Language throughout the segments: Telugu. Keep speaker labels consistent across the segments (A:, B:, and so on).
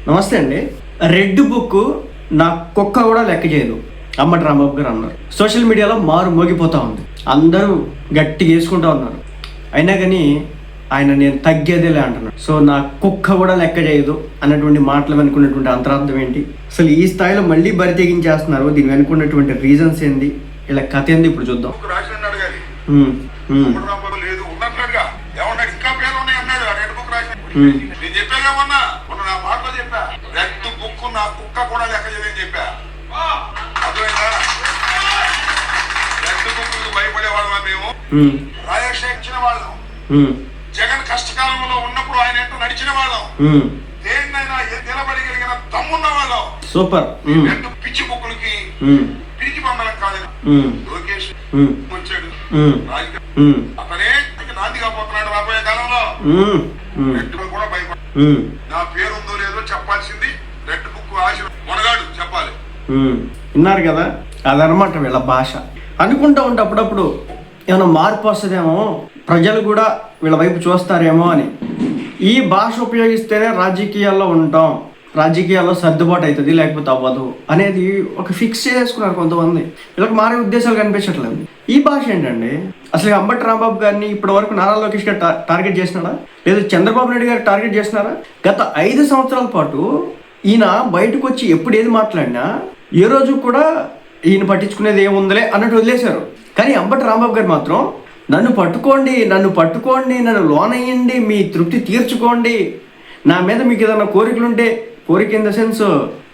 A: నమస్తే అండి. రెడ్ బుక్ నా కుక్క కూడా లెక్క చేయదు అంబటి రాంబాబు గారు అన్నారు. సోషల్ మీడియాలో మారు మోగిపోతూ ఉంది, అందరూ గట్టిగా వేసుకుంటూ ఉన్నారు. అయినా కానీ ఆయన నేను తగ్గేదేలే అంటున్నాడు. సో నా కుక్క కూడా లెక్క చేయదు అన్నటువంటి మాటలు వెనుకున్నటువంటి అంతరార్థం ఏంటి, అసలు ఈ స్థాయిలో మళ్ళీ బరి తెగించేస్తున్నారు, దీని వెనుకున్నటువంటి రీజన్స్ ఏంది, ఇలా కథ ఏంది ఇప్పుడు చూద్దాం.
B: జగన్ కష్టకాలంలో ఉన్నప్పుడు ఆయన ఎంత నడిచిన వాళ్ళం, దేన్నైనా నిలబడగలిగిన దమ్మున్న వాళ్ళం.
A: సూపర్.
B: రెండు పిచ్చి బుక్కులకి పిరికి పందలం కాలేదు. లోకేష్ వచ్చాడు, అతనే నాందిగా పోతున్నాడు రాబోయే కాలంలో. రెడ్ బుక్ కూడా భయపడు, నా పేరు ఉందో లేదో చెప్పాల్సింది రెడ్ బుక్ ఆశ మొనగాడు చెప్పాలి.
A: విన్నారు కదా, అదనమాట వీళ్ళ భాష. అనుకుంటా ఉంటే అప్పుడప్పుడు ఏమైనా మార్పు వస్తుందేమో, ప్రజలు కూడా వీళ్ళ వైపు చూస్తారేమో అని. ఈ భాష ఉపయోగిస్తేనే రాజకీయాల్లో ఉంటాం, రాజకీయాల్లో సర్దుబాటు అవుతుంది, లేకపోతే అవ్వదు అనేది ఒక ఫిక్స్ చేసుకున్నారు కొంతమంది. వీళ్ళకి మారే ఉద్దేశాలు కనిపించట్లేదు. ఈ భాష ఏంటండి? అసలు అంబటి రాంబాబు గారిని ఇప్పటి వరకు నారా లోకేష్ గారు టార్గెట్ చేసినాడా, లేదా చంద్రబాబు నాయుడు గారు టార్గెట్ చేసినారా? గత 5 సంవత్సరాల పాటు ఈయన బయటకు వచ్చి ఎప్పుడు ఏది మాట్లాడినా ఏ రోజు కూడా ఈయన పట్టించుకునేది ఏముందిలే అన్నట్టు వదిలేశారు. కానీ అంబటి రాంబాబు గారు మాత్రం నన్ను పట్టుకోండి, నన్ను లోనయ్యండి, మీ తృప్తి తీర్చుకోండి, నా మీద మీకు ఏదైనా కోరికలుంటే, కోరిక ఇన్ ద సెన్స్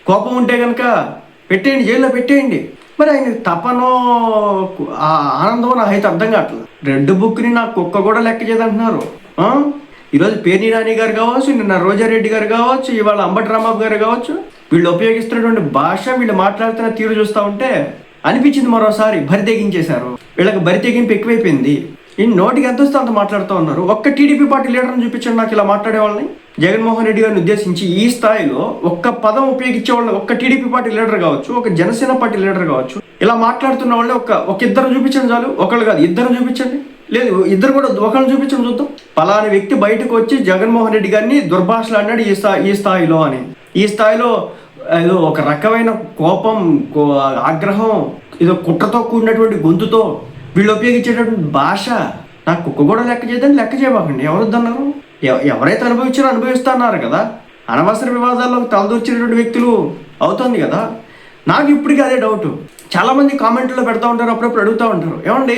A: కోపం ఉంటే కనుక పెట్టేయండి, జైల్లో పెట్టేయండి. మరి ఆయన తపనో ఆ ఆనందమో నాకైతే అర్థం కావట్లేదు. రెడ్ బుక్ని నా కుక్క కూడా లెక్క చేయదంటున్నారు. ఈరోజు పేర్ని నాని గారు కావచ్చు, నిన్న రోజారెడ్డి గారు కావచ్చు, ఇవాళ అంబటి రాంబాబు గారు కావచ్చు, వీళ్ళు ఉపయోగిస్తున్నటువంటి భాష, వీళ్ళు మాట్లాడుతున్న తీరు చూస్తూ ఉంటే అనిపించింది మరోసారి బరి తెగించేశారు. వీళ్ళకి బరి తెగింపు ఎక్కువైపోయింది. ఈ నోటికి ఎంత వస్తే అంత మాట్లాడుతూ ఉన్నారు. ఒక్క టీడీపీ పార్టీ లీడర్ని చూపించండి నాకు ఇలా మాట్లాడే వాళ్ళని. జగన్మోహన్ రెడ్డి గారిని ఉద్దేశించి ఈ స్థాయిలో ఒక్క పదం ఉపయోగించే వాళ్ళని, ఒక్క టీడీపీ పార్టీ లీడర్ కావచ్చు, ఒక జనసేన పార్టీ లీడర్ కావచ్చు, ఇలా మాట్లాడుతున్న వాళ్ళని ఒక ఇద్దరు చూపించండి చాలు. ఒకళ్ళు కాదు, ఇద్దరు చూపించండి. లేదు, ఇద్దరు కూడా ఒకళ్ళని చూపించండి చూద్దాం. పలాని వ్యక్తి బయటకు వచ్చి జగన్మోహన్ రెడ్డి గారిని దుర్భాషలు అన్నాడు ఈ స్థాయిలో అని. ఈ స్థాయిలో ఏదో ఒక రకమైన కోపం, ఆగ్రహం, ఏదో కుట్రతో కూడినటువంటి గొంతుతో వీళ్ళు ఉపయోగించేటటువంటి భాష నాకు కుక్క కూడా లెక్క చేయదని లెక్క చేయబాకండి. ఎవరొద్దన్నారు? ఎవరైతే అనుభవించారో అనుభవిస్తున్నారు కదా. అనవసర వివాదాల్లోకి తలదూర్చినటువంటి వ్యక్తులు అవుతుంది కదా. నాకు ఇప్పటికీ అదే డౌట్. చాలామంది కామెంట్లో పెడతా ఉంటారు, అప్పుడప్పుడు అడుగుతూ ఉంటారు, ఏమండి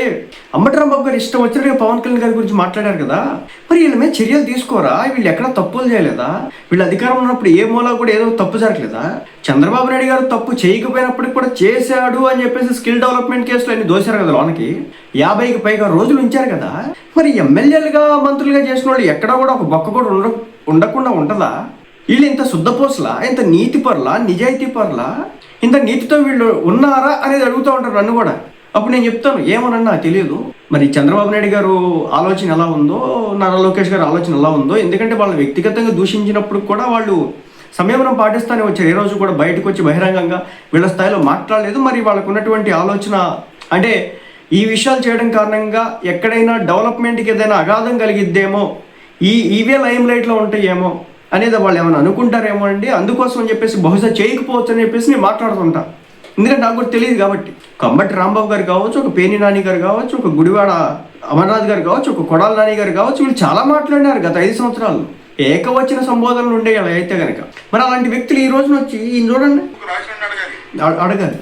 A: అంబటి రాంబాబు గారు ఇష్టం వచ్చినట్టుగా పవన్ కళ్యాణ్ గారి గురించి మాట్లాడారు కదా, మరి వీళ్ళ మీద చర్యలు తీసుకోరా? వీళ్ళు ఎక్కడ తప్పులు చేయలేదా? వీళ్ళు అధికారం ఉన్నప్పుడు ఏ మూలా కూడా ఏదో తప్పు జరగలేదా? చంద్రబాబు నాయుడు గారు తప్పు చేయకపోయినప్పటికి కూడా చేశాడు అని చెప్పేసి స్కిల్ డెవలప్మెంట్ కేసులు అన్ని దోశారు కదా లోనకి. 50కి పైగా రోజులు ఉంచారు కదా. మరి ఎమ్మెల్యేలుగా మంత్రులుగా చేసిన వాళ్ళు ఎక్కడా కూడా ఒక బొక్క కూడా ఉండకుండా ఉంటుందా? వీళ్ళు ఇంత శుద్ధపోసలా, ఇంత నీతి పరులా, నిజాయితీ పరులా, ఇంత నీతితో వీళ్ళు ఉన్నారా అనేది అడుగుతూ ఉంటారు నన్ను కూడా. అప్పుడు నేను చెప్తాను, ఏమోనన్నా తెలియదు. మరి చంద్రబాబు నాయుడు గారు ఆలోచన ఎలా ఉందో, నారా లోకేష్ గారు ఆలోచన ఎలా ఉందో, ఎందుకంటే వాళ్ళు వ్యక్తిగతంగా దూషించినప్పుడు కూడా వాళ్ళు సంయమనం పాటిస్తూనే వచ్చారు. ఏ రోజు కూడా బయటకు వచ్చి బహిరంగంగా వీళ్ళ స్థాయిలో మాట్లాడలేదు. మరి వాళ్ళకు ఉన్నటువంటి ఆలోచన అంటే ఈ విషయాలు చేయడం కారణంగా ఎక్కడైనా డెవలప్మెంట్కి ఏదైనా అగాధం కలిగిద్దేమో, ఇవే లైమ్ లైట్లో ఉంటాయేమో అనేది వాళ్ళు ఏమైనా అనుకుంటారేమో అండి. అందుకోసం అని చెప్పేసి బహుశా చేయకపోవచ్చు అని చెప్పేసి నేను మాట్లాడుతుంటా. ఎందుకంటే నాకు కూడా తెలియదు కాబట్టి. అంబటి రాంబాబు గారు కావచ్చు, ఒక పేర్ని నాని గారు కావచ్చు, ఒక గుడివాడ అమర్నాథ్ గారు కావచ్చు, ఒక కొడాల నాని గారు కావచ్చు, వీళ్ళు చాలా మాట్లాడినారు గత 5 సంవత్సరాలు. ఏకవచన సంబోధనలు ఉండే అలా అయితే కనుక. మరి అలాంటి వ్యక్తులు ఈ రోజున వచ్చి ఈయన చూడండి అడగాలి.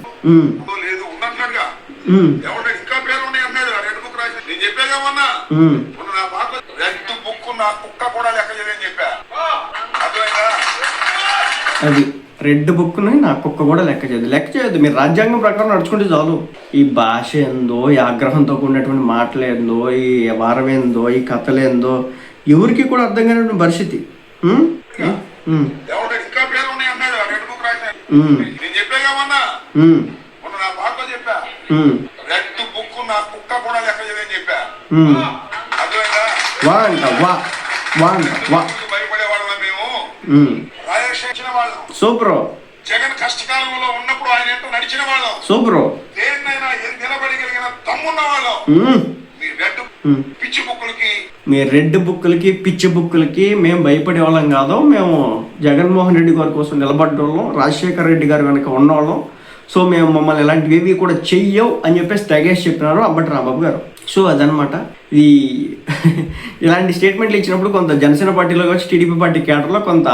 A: అది రెడ్ బుక్ని నా కుక్క కూడా లెక్క చేయదు. మీరు రాజ్యాంగం ప్రకారం నడుచుకుంటే చాలు. ఈ భాష ఏందో, ఈ ఆగ్రహంతో కూడినటువంటి మాటలేందో, ఈ వారం ఏందో, ఈ కథలేందో ఎవరికి కూడా అర్థం కానిటువంటి పరిస్థితి. సూపర్.
B: జగన్ కష్టకాలంలో ఉన్నప్పుడు ఆయన ఎంత నడిచిన వాళ్ళం.
A: సూపర్.
B: దేన్నైనా నిలబడగలిగిన దమ్మున్న వాళ్ళం. మీ రెడ్ పిచ్చి బుక్కులకి
A: మీ రెడ్ బుక్కులకి పిచ్చి బుక్కులకి మేము భయపడే వాళ్ళం కాదు, మేము జగన్మోహన్ రెడ్డి గారి కోసం నిలబడ్డోళ్ళం, రాజశేఖర రెడ్డి గారు వెనక ఉన్నవాళ్ళం, సో మేము మమ్మల్ని ఇలాంటివి కూడా చెయ్యవు అని చెప్పేసి తెగేసి చెప్పినారు అంబటి రాంబాబు గారు. సో అదనమాట ఈ ఇలాంటి స్టేట్మెంట్లు ఇచ్చినప్పుడు కొంత జనసేన పార్టీలో కావచ్చు, టీడీపీ పార్టీ కేటర్లో కొంత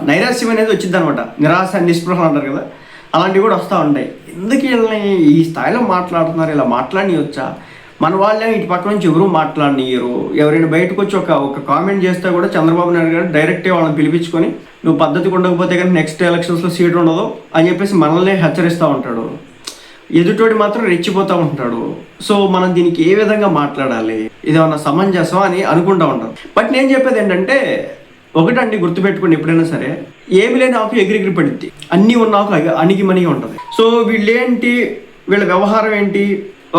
A: నైరాశ్యం అనేది వచ్చింది అనమాట. నిరాశ నిస్పృహలు అంటారు కదా, అలాంటివి కూడా వస్తూ ఉంటాయి. ఎందుకు వీళ్ళని ఈ స్థాయిలో మాట్లాడుతున్నారు, ఇలా మాట్లాడనియొచ్చా? మన వాళ్ళే ఇటు పక్క నుంచి ఎవరు మాట్లాడనియరు. ఎవరైనా బయటకు వచ్చి ఒక కామెంట్ చేస్తే కూడా చంద్రబాబు నాయుడు గారు డైరెక్ట్గా వాళ్ళని పిలిపించుకొని నువ్వు పద్ధతి ఉండకపోతే కానీ నెక్స్ట్ ఎలక్షన్స్లో సీట్ ఉండదు అని చెప్పేసి మనల్ని హెచ్చరిస్తూ ఉంటాడు. ఎదుటోడి మాత్రం రెచ్చిపోతూ ఉంటాడు. సో మనం దీనికి ఏ విధంగా మాట్లాడాలి, ఇదేమన్నా సమంజసం అని అనుకుంటూ ఉంటాం. బట్ నేను చెప్పేది ఏంటంటే ఒకటండి, గుర్తుపెట్టుకోండి, ఎప్పుడైనా సరే ఏమి లేని ఆకు ఎగిరిగిరి పడుద్ది, అన్నీ ఉన్న ఆకు అణిగిమణిగి ఉంటుంది. సో వీళ్ళేంటి, వీళ్ళ వ్యవహారం ఏంటి,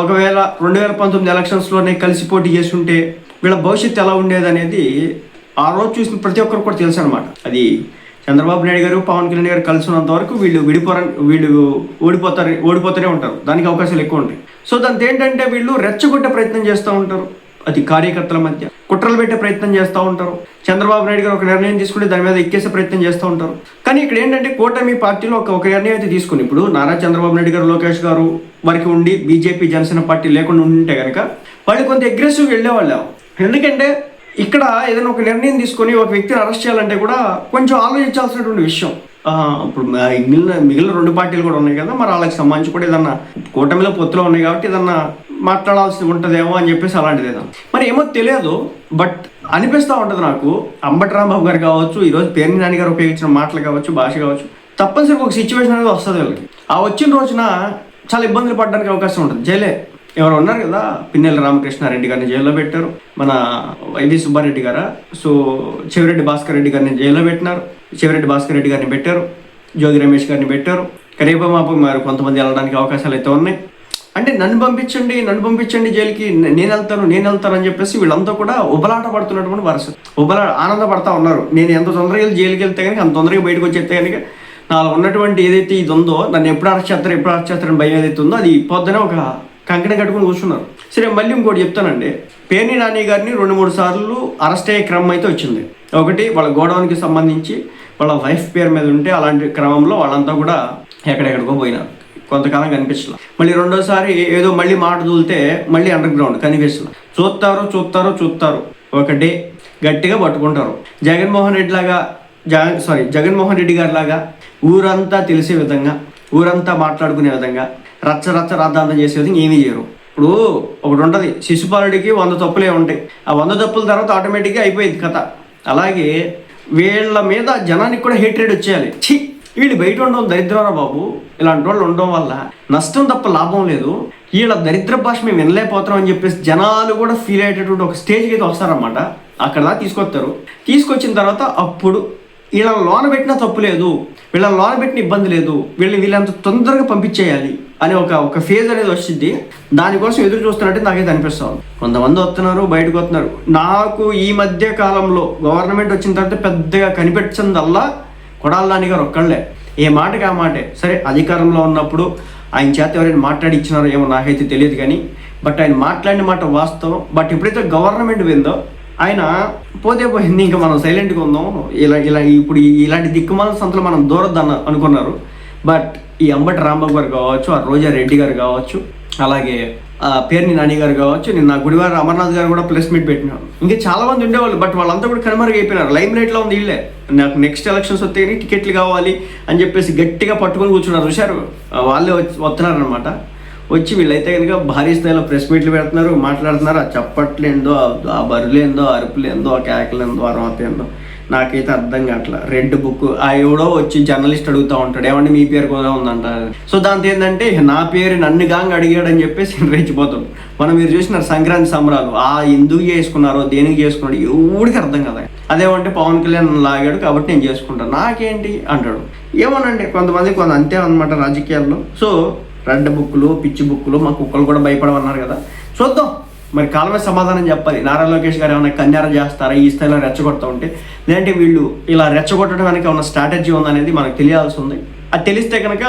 A: ఒకవేళ 2019 ఎలక్షన్స్లోనే కలిసి పోటీ చేస్తుంటే వీళ్ళ భవిష్యత్తు ఎలా ఉండేది అనేది ఆ రోజు చూసిన ప్రతి ఒక్కరు కూడా తెలుసు అనమాట. అది చంద్రబాబు నాయుడు గారు పవన్ కళ్యాణ్ గారు కలిసి ఉన్నంత వరకు వీళ్ళు ఓడిపోతూనే ఉంటారు, దానికి అవకాశాలు ఎక్కువ ఉంటాయి. సో దాంతో ఏంటంటే వీళ్ళు రెచ్చగొట్టే ప్రయత్నం చేస్తూ ఉంటారు, అది కార్యకర్తల మధ్య కుట్రలు పెట్టే ప్రయత్నం చేస్తూ ఉంటారు. చంద్రబాబు నాయుడు గారు ఒక నిర్ణయం తీసుకుంటే దాని మీద ఎక్కేసే ప్రయత్నం చేస్తూ ఉంటారు. కానీ ఇక్కడ ఏంటంటే కూటమి పార్టీలో ఒక నిర్ణయం అయితే తీసుకుని, ఇప్పుడు నారా చంద్రబాబు నాయుడు గారు లోకేష్ గారు వరకు ఉండి బీజేపీ జనసేన పార్టీ లేకుండా ఉంటే కనుక వాళ్ళు కొంత అగ్రెసివ్ వెళ్ళేవాళ్ళు. ఎందుకంటే ఇక్కడ ఏదైనా ఒక నిర్ణయం తీసుకొని ఒక వ్యక్తిని అరెస్ట్ చేయాలంటే కూడా కొంచెం ఆలోచించాల్సినటువంటి విషయం. ఇప్పుడు మిగిలిన 2 పార్టీలు కూడా ఉన్నాయి కదా, మరి వాళ్ళకి సంబంధించి కూడా ఏదన్నా కూటమిలో పొత్తులో ఉన్నాయి కాబట్టి ఏదన్నా మాట్లాడాల్సి ఉంటుందేమో అని చెప్పేసి అలాంటిది ఏదో మరి ఏమో తెలియదు. బట్ అనిపిస్తూ ఉంటుంది నాకు, అంబటి రాంబాబు గారు కావచ్చు, ఈరోజు పేర్ని నాని గారు ఉపయోగించిన మాటలు కావచ్చు, భాష కావచ్చు, తప్పనిసరిగా ఒక సిచ్యువేషన్ అనేది వస్తుంది వాళ్ళకి. ఆ వచ్చిన రోజున చాలా ఇబ్బందులు పడడానికి అవకాశం ఉంటుంది. జైలే ఎవరు ఉన్నారు కదా, పిన్నెల్లి రామకృష్ణారెడ్డి గారిని జైల్లో పెట్టారు, మన వైవి సుబ్బారెడ్డి గారా, సో చెవిరెడ్డి భాస్కర్ రెడ్డి గారిని జైల్లో పెట్టినారు, చెవిరెడ్డి భాస్కర్ రెడ్డి గారిని పెట్టారు, జోగి రమేష్ గారిని పెట్టారు, రేపు మాపు మరి కొంతమంది వెళ్ళడానికి అవకాశాలు అయితే ఉన్నాయి. అంటే నన్ను పంపించండి జైలుకి, నేను వెళ్తాను అని చెప్పేసి వీళ్ళంతా కూడా ఉబలాట పడుతున్నటువంటి వరుస ఆనందపడతా ఉన్నారు. నేను ఎంత తొందరగా జైలుకి వెళ్తే కనుక అంత తొందరగా బయటకు వచ్చేస్తే కనుక నాలో ఉన్నటువంటి ఏదైతే ఇది ఉందో, నన్ను ఎప్పుడు అరెస్ట్ చేస్తారని భయం ఏదైతే ఉందో అది పొద్దునే ఒక కంకణం కట్టుకుని కూర్చున్నారు. సరే, మళ్ళీ ఇంకోటి చెప్తానండి, పేర్ని నాని గారిని 2-3 సార్లు అరెస్ట్ అయ్యే క్రమం అయితే వచ్చింది. ఒకటి వాళ్ళ గోడౌన్కి సంబంధించి వాళ్ళ వైఫ్ పేరు మీద ఉంటే అలాంటి క్రమంలో వాళ్ళంతా కూడా ఎక్కడెక్కడికో పోయినారు, కొంతకాలం కనిపించలేదు. మళ్ళీ రెండోసారి ఏదో మళ్ళీ మాట దూలితే మళ్ళీ అండర్ గ్రౌండ్ కనిపిస్తుంది. చూస్తారు ఒక డే గట్టిగా పట్టుకుంటారు. జగన్మోహన్ రెడ్డి గారి లాగా ఊరంతా తెలిసే విధంగా, ఊరంతా మాట్లాడుకునే విధంగా, రచ్చ రాద్ధాంతం చేసే విధంగా ఏమీ చేయరు. ఇప్పుడు ఒకటి ఉంటుంది, శిశుపాలుడికి 100 తప్పులే ఉంటాయి, ఆ 100 తప్పుల తర్వాత ఆటోమేటిక్గా అయిపోయింది కథ. అలాగే వీళ్ళ మీద జనానికి కూడా హేట్రేట్ వచ్చేయాలి. వీళ్ళు బయట ఉండడం దరిద్రరా బాబు, ఇలాంటి వాళ్ళు ఉండడం వల్ల నష్టం తప్ప లాభం లేదు, వీళ్ళ దరిద్ర భాష మేము వినలేకపోతున్నాం అని చెప్పేసి జనాలు కూడా ఫీల్ అయ్యేటటువంటి ఒక స్టేజ్కి అయితే వస్తారన్నమాట. అక్కడ దాకా తీసుకొచ్చిన తర్వాత అప్పుడు వీళ్ళని లోన పెట్టినా తప్పు లేదు, వీళ్ళని లోన పెట్టిన ఇబ్బంది లేదు, వీళ్ళంత తొందరగా పంపించేయాలి అని ఒక ఫేజ్ అనేది వచ్చింది. దానికోసం ఎదురు చూస్తున్నట్టు నాకైతే అనిపిస్తుంది. కొంతమంది వస్తున్నారు, బయటకు వస్తున్నారు. నాకు ఈ మధ్య కాలంలో గవర్నమెంట్ వచ్చిన తర్వాత పెద్దగా కనిపించిందల్లా కొడాలి నాని గారు ఒక్కళ్ళే. ఏ మాటకి ఆ మాటే. సరే, అధికారంలో ఉన్నప్పుడు ఆయన చేత ఎవరైనా మాట్లాడి ఇచ్చినారో ఏమో నాకైతే తెలియదు కానీ, బట్ ఆయన మాట్లాడిన మాట వాస్తవం. బట్ ఎప్పుడైతే గవర్నమెంట్ పోయిందో ఆయన పోతే పోయింది, ఇంకా మనం సైలెంట్గా ఉందాం, ఇలా ఇప్పుడు ఇలాంటి దిక్కుమాల సంతలో మనం దూరద్దు అనుకున్నారు. బట్ ఈ అంబటి రాంబాబు గారు కావచ్చు, ఆ రోజా రెడ్డి గారు కావచ్చు, అలాగే పేర్ని నాని గారు కావచ్చు, నిన్న గుడివార అమర్నాథ్ గారు కూడా ప్రెస్ మీట్ పెట్టినారు. ఇంకా చాలా మంది ఉండేవాళ్ళు, బట్ వాళ్ళంతా కూడా కనుమరుగైపోయినారు. లైమ్ లైట్లో ఉంది వీళ్ళే. నాకు నెక్స్ట్ ఎలక్షన్స్ వస్తే టికెట్లు కావాలి అని చెప్పేసి గట్టిగా పట్టుకొని కూర్చున్నారు. చూశారు, వాళ్ళే వస్తున్నారనమాట. వచ్చి వీళ్ళైతే కనుక భారీ స్థాయిలో ప్రెస్ మీట్లు పెడుతున్నారు, మాట్లాడుతున్నారు. ఆ చప్పట్లేందో, ఆ బరులేందో, అరుపులేందో, ఆ కేకలేందో, ఆ రోత ఏందో నాకైతే అర్థం కావట్లా. రెడ్ బుక్ ఎవడో వచ్చి జర్నలిస్ట్ అడుగుతూ ఉంటాడు, ఏమంటే మీ పేరు కూడా ఉందంట. సో దాంతో ఏంటంటే నా పేరు నన్ను గాంగ్ అడిగాడని చెప్పేసి రెచ్చిపోతాడు. మీరు చూసిన సంక్రాంతి సంబరాలు, ఎందుకు చేసుకున్నారో, దేనికి చేసుకున్నాడు ఎవడికి అర్థం కదా. అదేమంటే పవన్ కళ్యాణ్ లాగాడు కాబట్టి నేను చేసుకుంటాను, నాకేంటి అంటాడు. ఏమోనండి, కొంతమంది అంతే అనమాట రాజకీయాల్లో. సో రెడ్ బుక్కులు, పిచ్చి బుక్కులు, మా కుక్కలు కూడా భయపడమన్నారు కదా, చూద్దాం మరి కాలమే సమాధానం చెప్పాలి. నారా లోకేష్ గారు ఏమైనా కన్యారం చేస్తారా ఈ స్థాయిలో రెచ్చగొడతా ఉంటే, లేదంటే వీళ్ళు ఇలా రెచ్చగొట్టడం వెనక ఉన్న స్ట్రాటజీ ఉందనేది మనకు తెలియాల్సి ఉంది. అది తెలిస్తే కనుక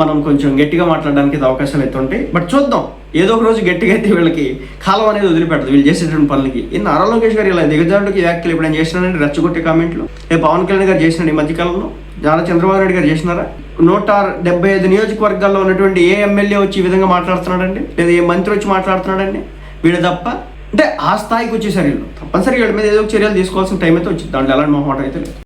A: మనం కొంచెం గట్టిగా మాట్లాడడానికి అవకాశాలు అయితే ఉంటాయి. బట్ చూద్దాం ఏదో ఒక రోజు గట్టిగా అయితే వీళ్ళకి కాలం అనేది వదిలిపెట్టదు వీళ్ళు చేసేటువంటి పనులకి. ఈ నారా లోకేష్ గారు ఇలా దిగజారుడికి వ్యాఖ్యలు ఎప్పుడైనా చేసినారంటే రెచ్చగొట్టే కామెంట్లు పవన్ కళ్యాణ్ గారు చేసినాడు ఈ మధ్యకాలంలో, నారా చంద్రబాబు నాయుడు గారు చేసినారా? 175 నియోజకవర్గాల్లో ఉన్నటువంటి ఏ ఎమ్మెల్యే వచ్చి ఈ విధంగా మాట్లాడుతున్నాడండి, లేదా ఏ మంత్రి వచ్చి మాట్లాడుతున్నాడండి? వీళ్ళు తప్ప. అంటే ఆ స్థాయికి వచ్చేసరి వీళ్ళు తప్పనిసరిగా వీళ్ళ మీద ఏదో ఒక చర్యలు తీసుకోవాల్సిన టైం అయితే వచ్చింది, దాంట్లో ఎలాంటి మొహమాట అయితే లేదు.